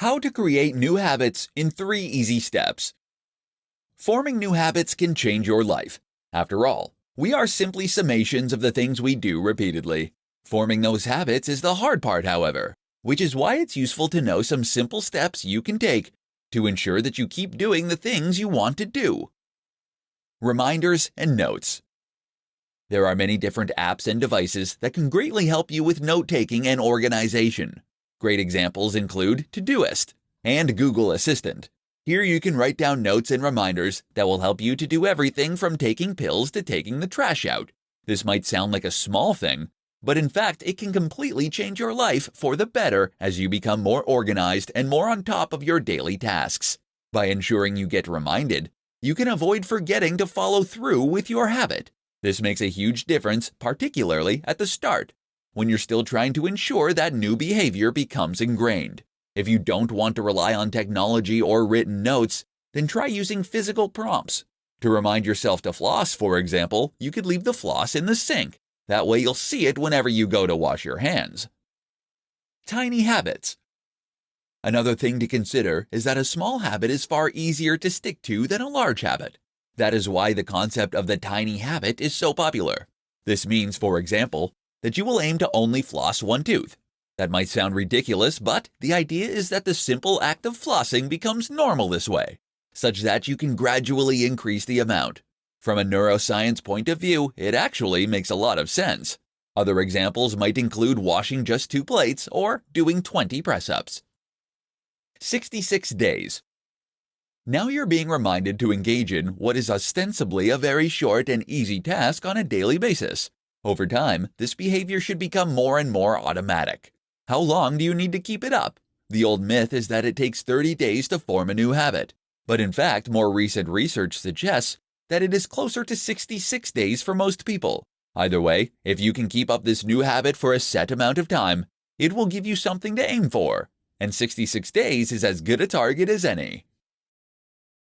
How to create new habits in 3 easy steps. Forming new habits can change your life. After all, we are simply summations of the things we do repeatedly. Forming those habits is the hard part, however, which is why it's useful to know some simple steps you can take to ensure that you keep doing the things you want to do. Reminders and notes. There are many different apps and devices that can greatly help you with note-taking and organization. Great examples include Todoist and Google Assistant. Here you can write down notes and reminders that will help you to do everything from taking pills to taking the trash out. This might sound like a small thing, but in fact it can completely change your life for the better as you become more organized and more on top of your daily tasks. By ensuring you get reminded, you can avoid forgetting to follow through with your habit. This makes a huge difference, particularly at the start, when you're still trying to ensure that new behavior becomes ingrained. If you don't want to rely on technology or written notes, then try using physical prompts. To remind yourself to floss, for example, you could leave the floss in the sink. That way you'll see it whenever you go to wash your hands. Tiny habits. Another thing to consider is that a small habit is far easier to stick to than a large habit. That is why the concept of the tiny habit is so popular. This means, for example, that you will aim to only floss one tooth. That might sound ridiculous, but the idea is that the simple act of flossing becomes normal this way, such that you can gradually increase the amount. From a neuroscience point of view, it actually makes a lot of sense. Other examples might include washing just 2 plates or doing 20 press-ups. 66 days. Now you're being reminded to engage in what is ostensibly a very short and easy task on a daily basis. Over time, this behavior should become more and more automatic. How long do you need to keep it up? The old myth is that it takes 30 days to form a new habit. But in fact, more recent research suggests that it is closer to 66 days for most people. Either way, if you can keep up this new habit for a set amount of time, it will give you something to aim for. And 66 days is as good a target as any.